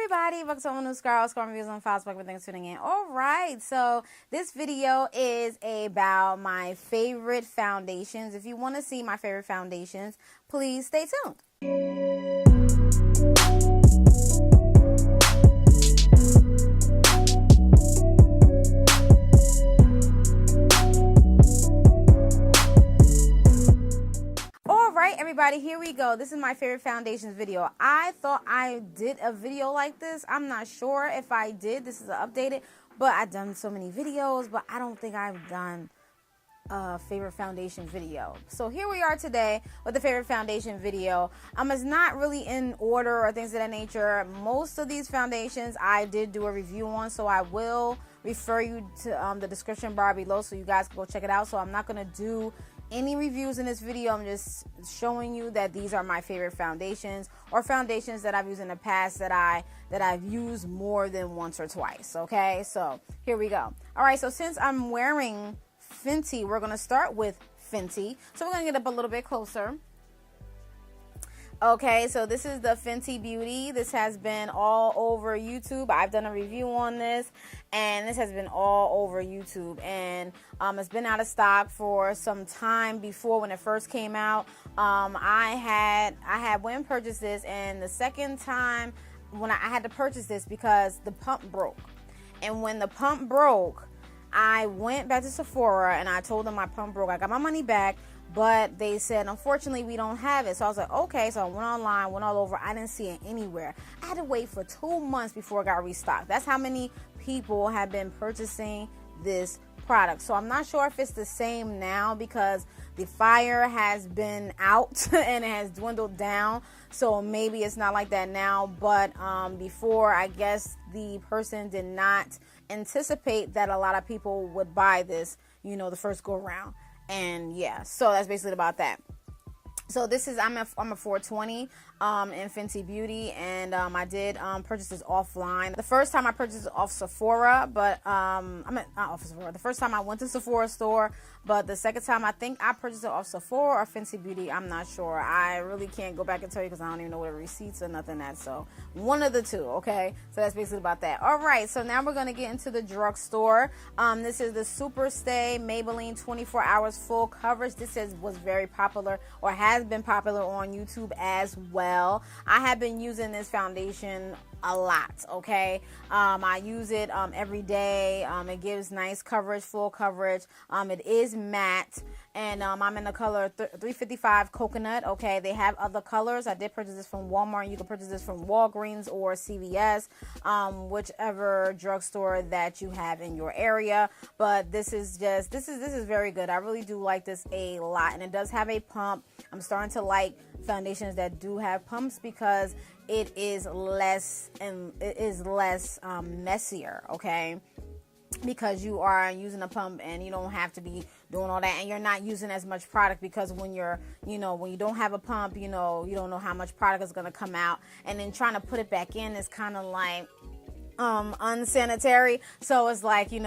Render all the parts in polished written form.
everybody, welcome to all new Scar reviews on Files. Welcome, thanks for tuning in. Alright, so this video is about my favorite foundations. If you want to see my favorite foundations, please stay tuned. Alright everybody, here we go. This is my favorite foundations video. I thought I did a video like this. I'm not sure if I did. This is updated, but I've done so many videos, but I don't think I've done a favorite foundation video. So here we are today with the favorite foundation video. It's not really in order or things of that nature. Most of these foundations I did do a review on, so I will refer you to the description bar below so you guys can go check it out. So I'm not going to do any reviews in this video. I'm just showing you that these are my favorite foundations, or foundations that I've used in the past that I've used more than once or twice. Okay, so here we go. All right, so since I'm wearing Fenty, we're gonna start with Fenty. So we're gonna get up a little bit closer. Okay, so this is the Fenty Beauty. This has been all over YouTube. I've done a review on this, and this has been all over YouTube. And it's been out of stock for some time before when it first came out. I had went and purchased this, and the second time when I had to purchase this because the pump broke. And when the pump broke, I went back to Sephora and I told them my pump broke. I got my money back, but they said, unfortunately, we don't have it. So I was like, okay. So I went online, went all over. I didn't see it anywhere. I had to wait for 2 months before it got restocked. That's how many people have been purchasing this product. So I'm not sure if it's the same now because the fire has been out and it has dwindled down. So maybe it's not like that now. But before, I guess the person did not anticipate that a lot of people would buy this, the first go around. And yeah, so that's basically about that. So this is, I'm a 420 in Fenty Beauty, and I did purchase this offline. The first time I purchased it off Sephora, but not off Sephora. The first time I went to Sephora store, but the second time I think I purchased it off Sephora or Fenty Beauty. I'm not sure. I really can't go back and tell you because I don't even know what the receipts or nothing that. So one of the two, okay? So that's basically about that. All right, so now we're gonna get into the drugstore. This is the Super Stay Maybelline 24 Hours Full Coverage. This was very popular, or has been popular on YouTube as well. I have been using this foundation a lot, okay? I use it every day. It gives nice coverage, full coverage. It is matte, and I'm in the color 355 Coconut, okay? They have other colors. I did purchase this from Walmart. You can purchase this from Walgreens or CVS, whichever drugstore that you have in your area. But this is very good. I really do like this a lot, and it does have a pump. I'm starting to like foundations that do have pumps because it is less messier, okay? Because you are using a pump and you don't have to be doing all that, and you're not using as much product because when you're, when you don't have a pump, you don't know how much product is going to come out, and then trying to put it back in is kind of like unsanitary. So it's like, it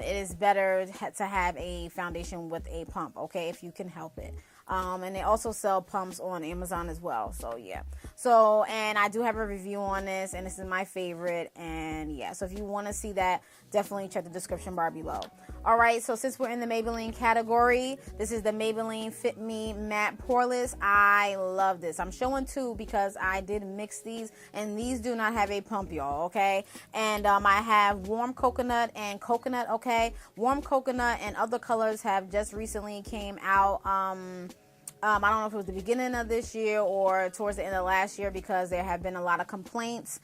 is better to have a foundation with a pump, okay, if you can help it. And they also sell pumps on Amazon as well. So yeah. So, and I do have a review on this, and this is my favorite. And yeah, so if you want to see that, definitely check the description bar below. All right. So since we're in the Maybelline category, this is the Maybelline Fit Me Matte Poreless. I love this. I'm showing two because I did mix these, and these do not have a pump, y'all. Okay. And I have Warm Coconut and Coconut. Okay. Warm Coconut and other colors have just recently came out. I don't know if it was the beginning of this year or towards the end of last year, because there have been a lot of complaints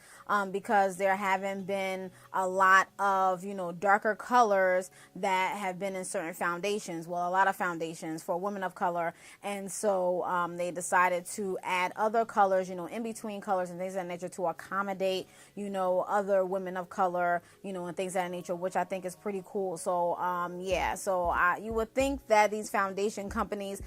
because there haven't been a lot of, darker colors that have been in certain foundations. Well, a lot of foundations for women of color. And so they decided to add other colors, in between colors and things of that nature to accommodate, other women of color, and things of that nature, which I think is pretty cool. So, yeah, so you would think that these foundation companies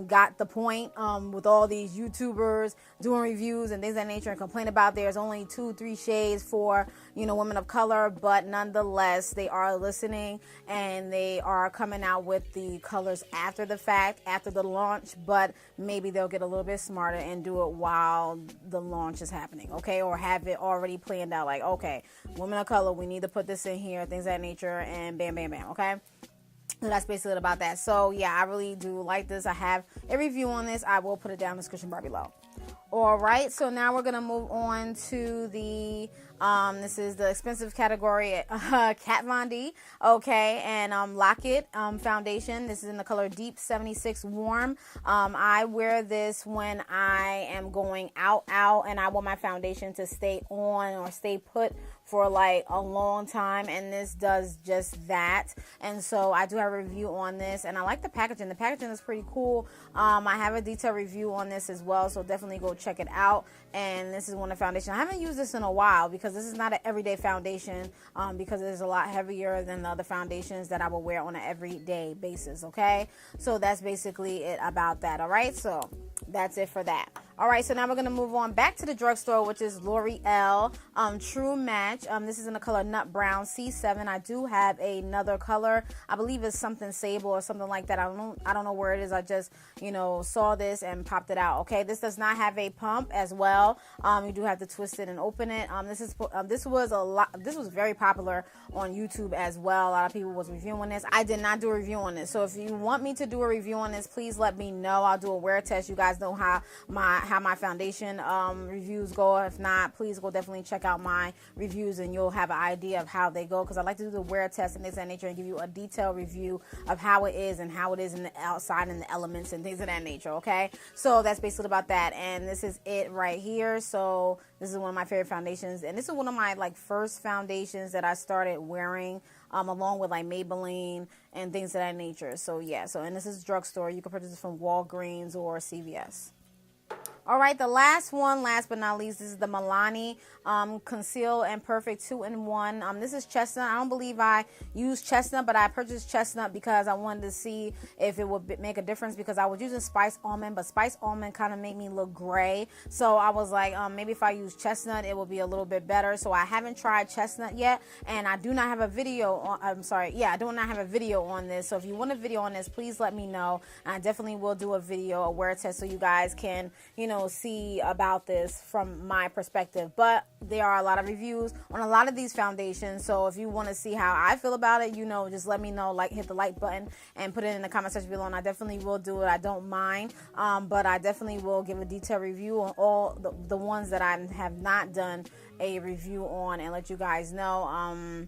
got the point with all these YouTubers doing reviews and things of that nature and complain about there's only 2-3 shades for, you know, women of color, but nonetheless they are listening and they are coming out with the colors after the fact, after the launch, but maybe they'll get a little bit smarter and do it while the launch is happening, okay, or have it already planned out, like, okay, women of color, we need to put this in here, things of that nature, and bam, bam, bam, okay. So that's basically it about that. So yeah, I really do like this. I have a review on this. I will put it down in the description bar below. All right, so now we're gonna move on to the this is the expensive category, Kat Von D, okay, and Lock-It foundation. This is in the color Deep 76 Warm. I wear this when I am going out, and I want my foundation to stay on or stay put for like a long time, and this does just that. And so I do have a review on this, and I like the packaging. The packaging is pretty cool. I have a detailed review on this as well, so definitely go check it out. And this is one of the foundation. I haven't used this in a while because this is not an everyday foundation, because it is a lot heavier than the other foundations that I will wear on an everyday basis, okay? So that's basically it about that, all right? So that's it for that. All right, so now we're going to move on back to the drugstore, which is L'Oreal True Match. This is in the color Nut Brown C7. I do have another color. I believe it's something Sable or something like that. I don't know where it is. I just, you know, saw this and popped it out. Okay, this does not have a pump as well. You do have to twist it and open it. This was very popular on YouTube as well. A lot of people was reviewing this. I did not do a review on this. So if you want me to do a review on this, please let me know. I'll do a wear test. You guys know how my foundation reviews go. If not, please go definitely check out my reviews and you'll have an idea of how they go, because I like to do the wear test and things of that nature and give you a detailed review of how it is and how it is in the outside and the elements and things of that nature, okay? So that's basically about that, and this is it right here. So this is one of my favorite foundations, and this is one of my like first foundations that I started wearing along with like Maybelline and things of that nature. So yeah, and this is drugstore. You can purchase it from Walgreens or CVS. All right, the last one, last but not least, this is the Milani Conceal and Perfect 2-in-1. This is chestnut. I don't believe I used chestnut, but I purchased chestnut because I wanted to see if it would make a difference, because I was using Spice Almond, but Spice Almond kind of made me look gray. So I was like, maybe if I use chestnut, it will be a little bit better. So I haven't tried chestnut yet, and I do not have a video on, I do not have a video on this. So if you want a video on this, please let me know. I definitely will do a video, a wear test, so you guys can, you know, see about this from my perspective. But there are a lot of reviews on a lot of these foundations, so if you want to see how I feel about it, you know, just let me know. Like, hit the like button and put it in the comment section below, and I definitely will do it. I don't mind, but I definitely will give a detailed review on all the ones that I have not done a review on and let you guys know.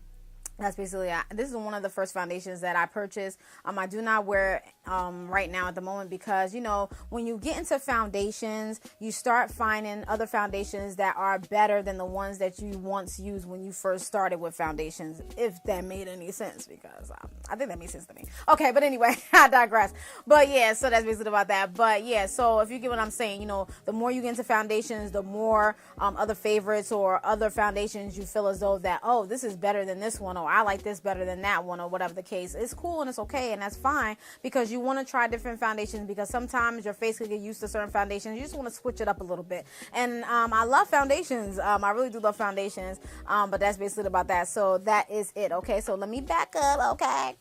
That's basically, this is one of the first foundations that I purchased. I do not wear it right now at the moment, because, you know, when you get into foundations, you start finding other foundations that are better than the ones that you once used when you first started with foundations, if that made any sense, because I think that makes sense to me. Okay, but anyway, I digress. But yeah, so that's basically about that. But yeah, so if you get what I'm saying, you know, the more you get into foundations, the more other favorites or other foundations you feel as though that, oh, this is better than this one, or I like this better than that one, or whatever the case. It's cool and it's okay, and that's fine, because you want to try different foundations, because sometimes your face can get used to certain foundations. You just want to switch it up a little bit. And I love foundations. I really do love foundations. But that's basically about that. So that is it. Okay, so let me back up. Okay.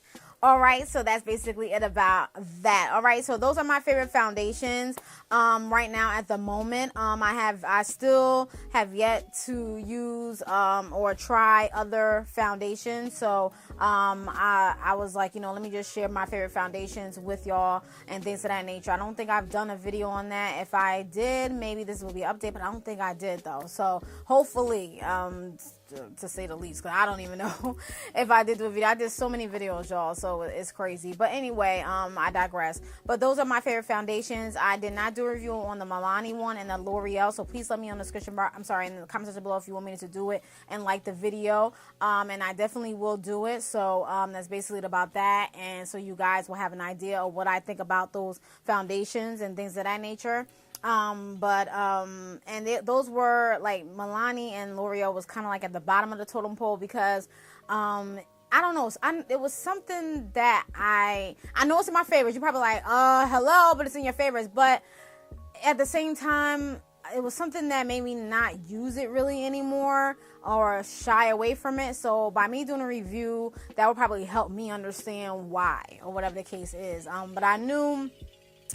All right, so that's basically it about that. All right, so those are my favorite foundations right now at the moment. I still have yet to use or try other foundations. So I was like, you know, let me just share my favorite foundations with y'all and things of that nature. I don't think I've done a video on that. If I did, maybe this will be an update, but I don't think I did though. So hopefully, to say the least, because I don't even know if I did do a video. I did so many videos, y'all, so it's crazy. But anyway, I digress. But those are my favorite foundations. I did not do a review on the Milani one and the L'Oreal, so please let me on the description bar, in the comment section below, if you want me to do it and like the video, and I definitely will do it. So that's basically about that, and so you guys will have an idea of what I think about those foundations and things of that nature. Those were like Milani and L'Oreal was kind of like at the bottom of the totem pole, because I I don't know. It was something that I know it's in my favorites. You're probably like, hello, but it's in your favorites. But at the same time, it was something that made me not use it really anymore or shy away from it. So by me doing a review, that would probably help me understand why or whatever the case is. But I knew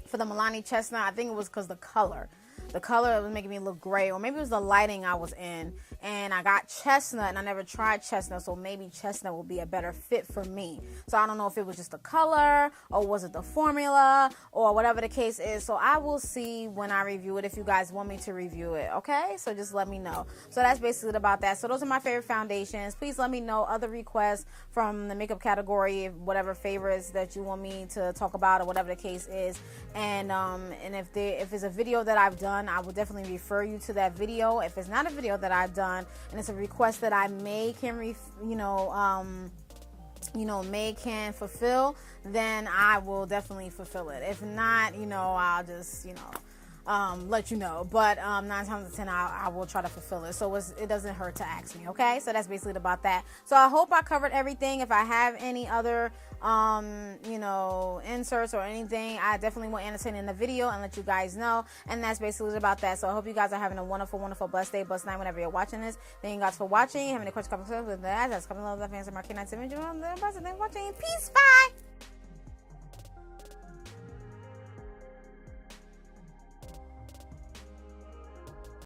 for the Milani chestnut, I think it was because the color was making me look gray, or maybe it was the lighting I was in, and I got chestnut and I never tried chestnut, so maybe chestnut will be a better fit for me. So I don't know if it was just the color or was it the formula or whatever the case is. So I will see when I review it if you guys want me to review it, okay? So just let me know. So that's basically about that. So those are my favorite foundations. Please let me know other requests from the makeup category, whatever favorites that you want me to talk about or whatever the case is. And if it's a video that I've done, I will definitely refer you to that video. If it's not a video that I've done and it's a request that I may can fulfill, then I will definitely fulfill it. If not, I'll just let you know. But 9 times out of 10 I will try to fulfill it, so it doesn't hurt to ask me, okay? So that's basically about that. So I hope I covered everything. If I have any other inserts or anything, I definitely will entertain in the video and let you guys know. And that's basically about that. So I hope you guys are having a wonderful, blessed day, blessed night whenever you're watching this. Thank you guys for watching. Have any questions, comments with that? That's coming love, that fans of my K9 image. Thanks for watching. Peace. Bye.